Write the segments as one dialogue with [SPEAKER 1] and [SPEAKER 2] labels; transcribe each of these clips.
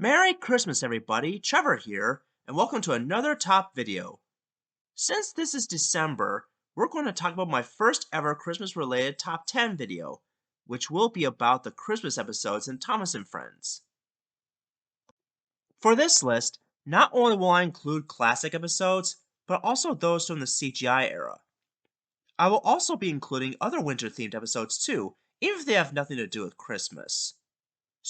[SPEAKER 1] Merry Christmas, everybody! Trevor here, and welcome to another top video. Since this is December, we're going to talk about my first ever Christmas related top 10 video, which will be about the Christmas episodes in Thomas and Friends. For this list, not only will I include classic episodes, but also those from the CGI era. I will also be including other winter themed episodes too, even if they have nothing to do with Christmas.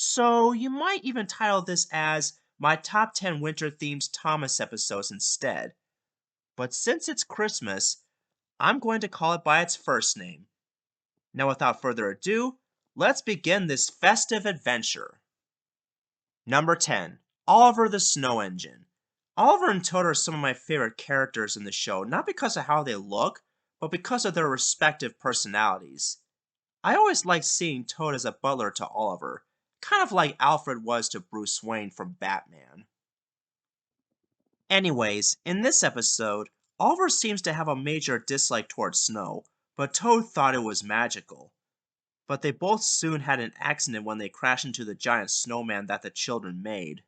[SPEAKER 1] So you might even title this as my top 10 winter themed Thomas episodes instead. But since it's Christmas, I'm going to call it by its first name. Now without further ado, let's begin this festive adventure. Number 10. Oliver the Snow Engine. Oliver and Toad are some of my favorite characters in the show, not because of how they look, but because of their respective personalities. I always liked seeing Toad as a butler to Oliver, kind of like Alfred was to Bruce Wayne from Batman. Anyways, in this episode, Oliver seems to have a major dislike towards snow, but Toad thought it was magical. But they both soon had an accident when they crashed into the giant snowman that the children made.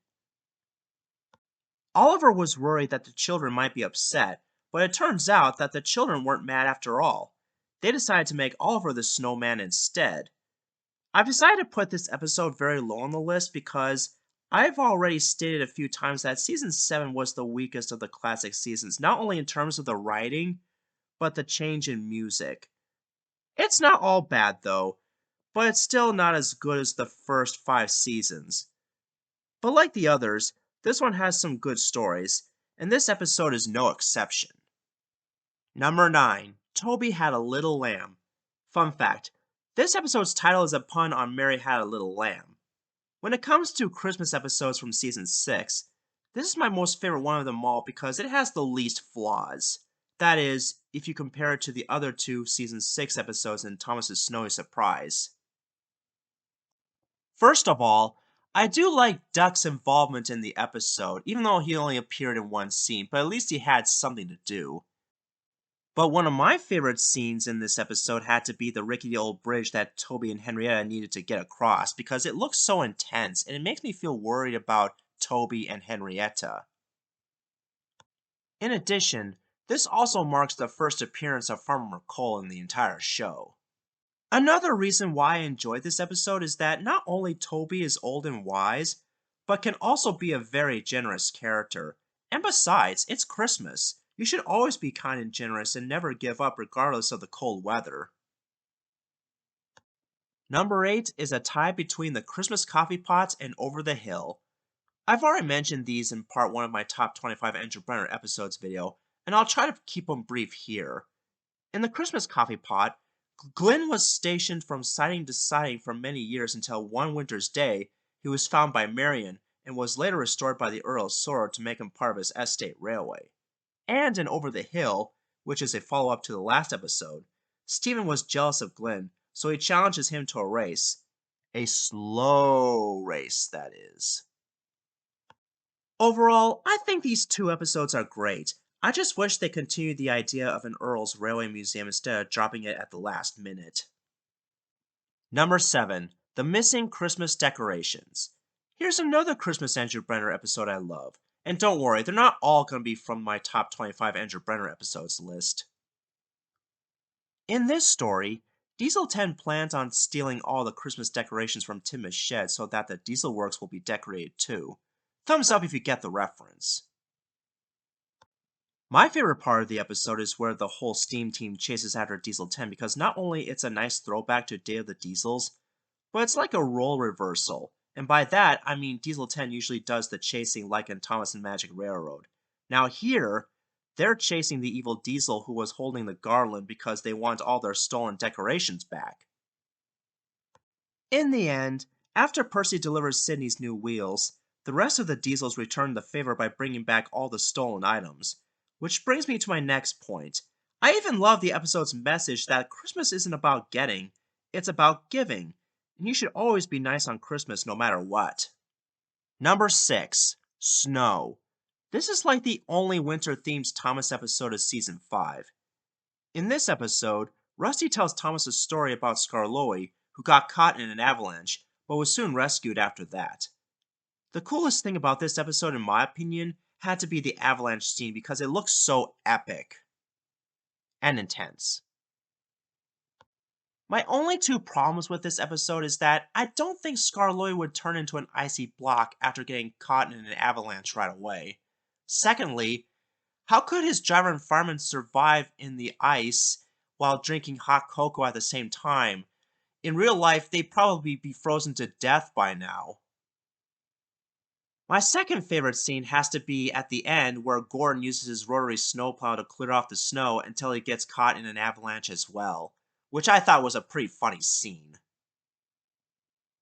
[SPEAKER 1] Oliver was worried that the children might be upset, but it turns out that the children weren't mad after all. They decided to make Oliver the snowman instead. I've decided to put this episode very low on the list because I've already stated a few times that Season 7 was the weakest of the classic seasons, not only in terms of the writing, but the change in music. It's not all bad though, but it's still not as good as the first 5 seasons. But like the others, this one has some good stories, and this episode is no exception. Number 9. Toby Had a Little Lamb. Fun fact, this episode's title is a pun on Mary Had a Little Lamb. When it comes to Christmas episodes from Season 6, this is my most favorite one of them all because it has the least flaws. That is, if you compare it to the other two Season 6 episodes in Thomas's Snowy Surprise. First of all, I do like Duck's involvement in the episode, even though he only appeared in one scene, but at least he had something to do. But one of my favorite scenes in this episode had to be the rickety old bridge that Toby and Henrietta needed to get across because it looks so intense and it makes me feel worried about Toby and Henrietta. In addition, this also marks the first appearance of Farmer Cole in the entire show. Another reason why I enjoyed this episode is that not only Toby is old and wise, but can also be a very generous character. And besides, it's Christmas. You should always be kind and generous and never give up regardless of the cold weather. Number 8 is a tie between the Christmas coffee pots and Over the Hill. I've already mentioned these in part 1 of my top 25 Andrew Brenner episodes video, and I'll try to keep them brief here. In the Christmas coffee pot, Glenn was stationed from siding to siding for many years until one winter's day he was found by Marion and was later restored by the Earl of Sorrow to make him part of his estate railway. And in Over the Hill, which is a follow-up to the last episode, Stephen was jealous of Glenn, so he challenges him to a race. A slow race, that is. Overall, I think these two episodes are great. I just wish they continued the idea of an Earl's Railway Museum instead of dropping it at the last minute. Number 7. The Missing Christmas Decorations. Here's another Christmas Andrew Brenner episode I love. And don't worry, they're not all going to be from my top 25 Andrew Brenner episodes list. In this story, Diesel 10 plans on stealing all the Christmas decorations from Tim's shed so that the Diesel Works will be decorated too. Thumbs up if you get the reference. My favorite part of the episode is where the whole Steam team chases after Diesel 10 because not only it's a nice throwback to Day of the Diesels, but it's like a role reversal. And by that, I mean Diesel 10 usually does the chasing like in Thomas and Magic Railroad. Now here, they're chasing the evil Diesel who was holding the garland because they want all their stolen decorations back. In the end, after Percy delivers Sydney's new wheels, the rest of the Diesels return the favor by bringing back all the stolen items. Which brings me to my next point. I even love the episode's message that Christmas isn't about getting, it's about giving, and you should always be nice on Christmas no matter what. Number 6. Snow. This is like the only winter-themed Thomas episode of Season 5. In this episode, Rusty tells Thomas a story about Skarloey, who got caught in an avalanche, but was soon rescued after that. The coolest thing about this episode, in my opinion, had to be the avalanche scene because it looks so epic and intense. My only two problems with this episode is that I don't think Skarloey would turn into an icy block after getting caught in an avalanche right away. Secondly, how could his driver and fireman survive in the ice while drinking hot cocoa at the same time? In real life, they'd probably be frozen to death by now. My second favorite scene has to be at the end where Gordon uses his rotary snowplow to clear off the snow until he gets caught in an avalanche as well, which I thought was a pretty funny scene.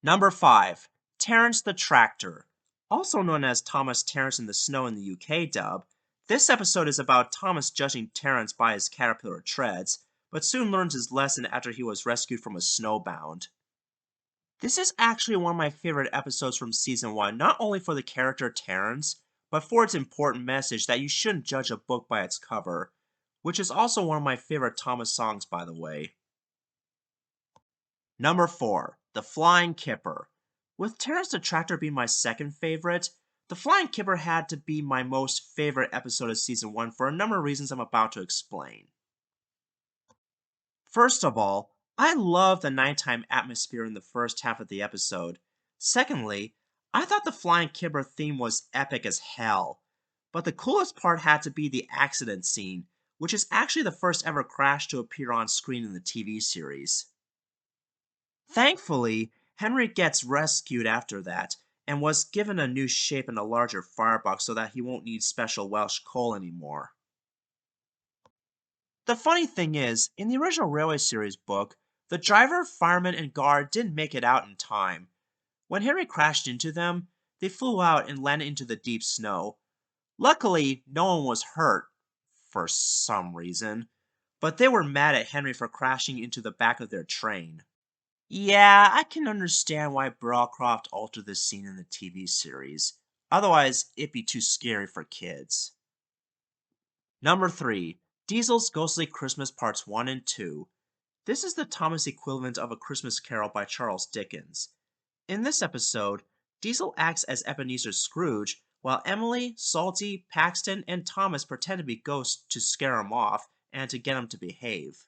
[SPEAKER 1] Number 5. Terence the Tractor. Also known as Thomas Terence in the Snow in the UK dub, this episode is about Thomas judging Terence by his caterpillar treads, but soon learns his lesson after he was rescued from a snowbound. This is actually one of my favorite episodes from season 1, not only for the character Terence, but for its important message that you shouldn't judge a book by its cover, which is also one of my favorite Thomas songs, by the way. Number 4. The Flying Kipper. With Terence the Tractor being my second favorite, The Flying Kipper had to be my most favorite episode of season 1 for a number of reasons I'm about to explain. First of all, I love the nighttime atmosphere in the first half of the episode. Secondly, I thought the Flying Kipper theme was epic as hell. But the coolest part had to be the accident scene, which is actually the first ever crash to appear on screen in the TV series. Thankfully, Henry gets rescued after that, and was given a new shape and a larger firebox so that he won't need special Welsh coal anymore. The funny thing is, in the original Railway Series book, the driver, fireman, and guard didn't make it out in time. When Henry crashed into them, they flew out and landed into the deep snow. Luckily, no one was hurt, for some reason, but they were mad at Henry for crashing into the back of their train. Yeah, I can understand why Brawcroft altered this scene in the TV series. Otherwise, it'd be too scary for kids. Number 3. Diesel's Ghostly Christmas Parts 1 and 2. This is the Thomas equivalent of A Christmas Carol by Charles Dickens. In this episode, Diesel acts as Ebenezer Scrooge, while Emily, Salty, Paxton, and Thomas pretend to be ghosts to scare him off and to get him to behave.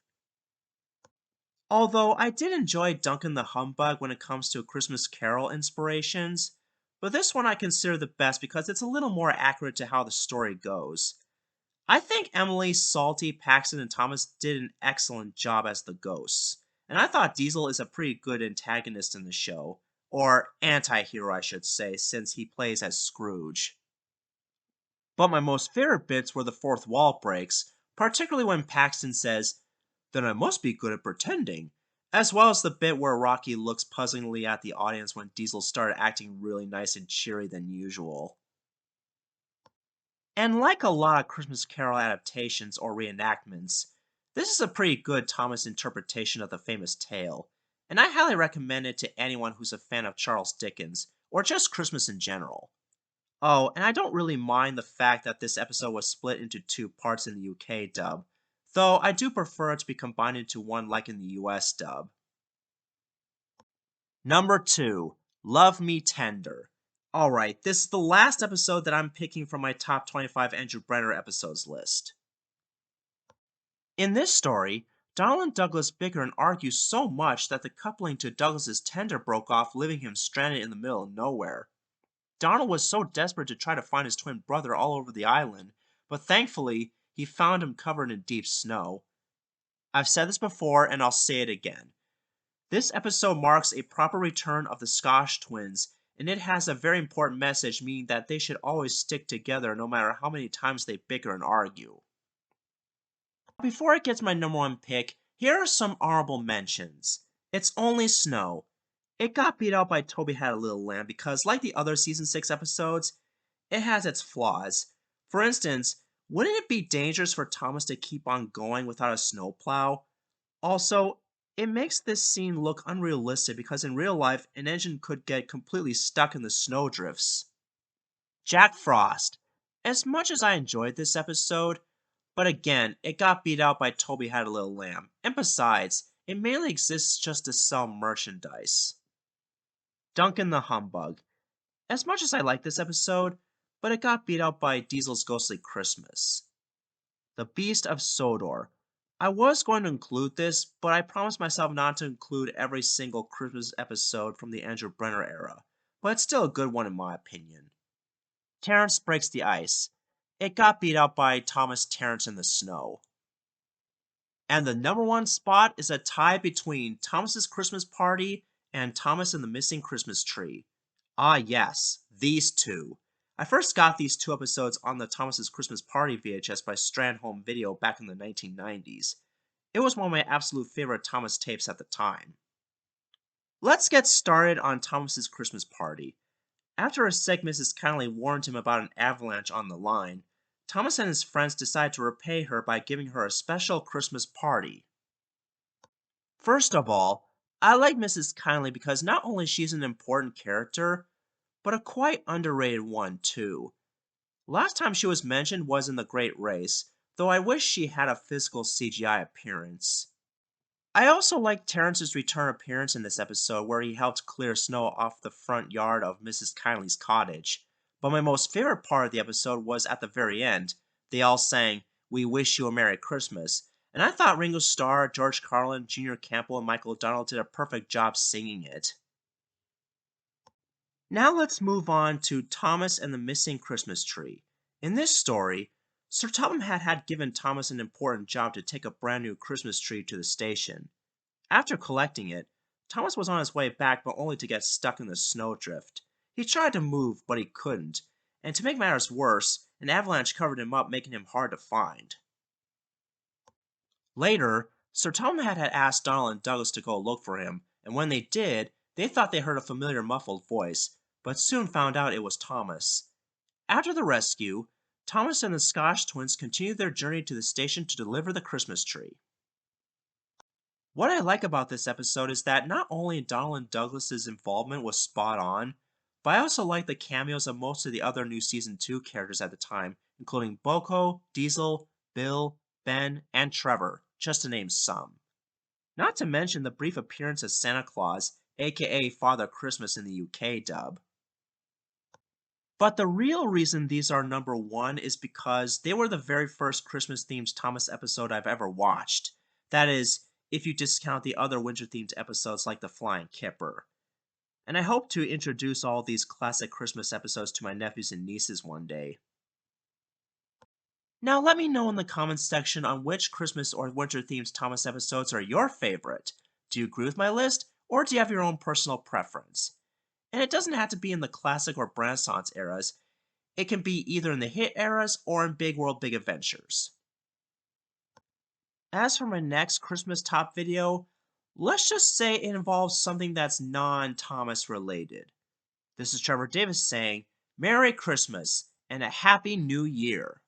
[SPEAKER 1] Although I did enjoy Duncan the Humbug when it comes to Christmas Carol inspirations, but this one I consider the best because it's a little more accurate to how the story goes. I think Emily, Salty, Paxton, and Thomas did an excellent job as the ghosts, and I thought Diesel is a pretty good antagonist in the show, or anti-hero I should say, since he plays as Scrooge. But my most favorite bits were the fourth wall breaks, particularly when Paxton says, "Then I must be good at pretending," as well as the bit where Rocky looks puzzlingly at the audience when Diesel started acting really nice and cheery than usual. And like a lot of Christmas Carol adaptations or reenactments, this is a pretty good Thomas interpretation of the famous tale, and I highly recommend it to anyone who's a fan of Charles Dickens, or just Christmas in general. Oh, and I don't really mind the fact that this episode was split into two parts in the UK dub, though I do prefer it to be combined into one like in the US dub. Number 2. Love Me Tender. Alright, this is the last episode that I'm picking from my top 25 Andrew Brenner episodes list. In this story, Donald and Douglas bicker and argue so much that the coupling to Douglas's tender broke off, leaving him stranded in the middle of nowhere. Donald was so desperate to try to find his twin brother all over the island, but thankfully, he found him covered in deep snow. I've said this before and I'll say it again. This episode marks a proper return of the Scotch twins, and it has a very important message, meaning that they should always stick together no matter how many times they bicker and argue. Before I get to my number 1 pick, here are some honorable mentions. It's Only Snow. It got beat out by Toby Had a Little Lamb because, like the other Season 6 episodes, it has its flaws. For instance, wouldn't it be dangerous for Thomas to keep on going without a snowplow? Also, it makes this scene look unrealistic because in real life, an engine could get completely stuck in the snowdrifts. Jack Frost. As much as I enjoyed this episode, but again, it got beat out by Toby Had a Little Lamb, and besides, it mainly exists just to sell merchandise. Duncan the Humbug. as much as I like this episode, but it got beat out by Diesel's Ghostly Christmas. The Beast of Sodor. I was going to include this, but I promised myself not to include every single Christmas episode from the Andrew Brenner era, but it's still a good one in my opinion. Terence Breaks the Ice. It got beat out by Thomas Terrence in the Snow. And the number one spot is a tie between Thomas's Christmas Party and Thomas and the Missing Christmas Tree. Ah, yes, these two. I first got these two episodes on the Thomas's Christmas Party VHS by Strand Home Video back in the 1990s. It was one of my absolute favorite Thomas tapes at the time. Let's get started on Thomas's Christmas Party. After a sick Mrs. Kindly warned him about an avalanche on the line, Thomas and his friends decide to repay her by giving her a special Christmas party. First of all, I like Mrs. Kindly because not only she's an important character, but a quite underrated one too. Last time she was mentioned was in The Great Race, though I wish she had a physical CGI appearance. I also like Terrence's return appearance in this episode where he helped clear snow off the front yard of Mrs. Kindly's cottage. But my most favorite part of the episode was at the very end. They all sang, "We Wish You a Merry Christmas," and I thought Ringo Starr, George Carlin, Junior Campbell, and Michael O'Donnell did a perfect job singing it. Now let's move on to Thomas and the Missing Christmas Tree. In this story, Sir Topham had given Thomas an important job to take a brand new Christmas tree to the station. After collecting it, Thomas was on his way back but only to get stuck in the snowdrift. He tried to move, but he couldn't, and to make matters worse, an avalanche covered him up, making him hard to find. Later, Sir Topham had asked Donald and Douglas to go look for him, and when they did, they thought they heard a familiar muffled voice, but soon found out it was Thomas. After the rescue, Thomas and the Scotch twins continued their journey to the station to deliver the Christmas tree. What I like about this episode is that not only Donald and Douglas's involvement was spot on, but I also like the cameos of most of the other new Season 2 characters at the time, including Boko, Diesel, Bill, Ben, and Trevor, just to name some. Not to mention the brief appearance of Santa Claus, aka Father Christmas in the UK dub. But the real reason these are number one is because they were the very first Christmas-themed Thomas episode I've ever watched. That is, if you discount the other winter-themed episodes like the Flying Kipper. And I hope to introduce all these classic Christmas episodes to my nephews and nieces one day. Now let me know in the comments section on which Christmas or winter-themed Thomas episodes are your favorite. Do you agree with my list, or do you have your own personal preference? And it doesn't have to be in the classic or Renaissance eras. It can be either in the hit eras or in Big World Big Adventures. As for my next Christmas top video, let's just say it involves something that's non-Thomas related. This is Trevor Davis saying, Merry Christmas and a Happy New Year.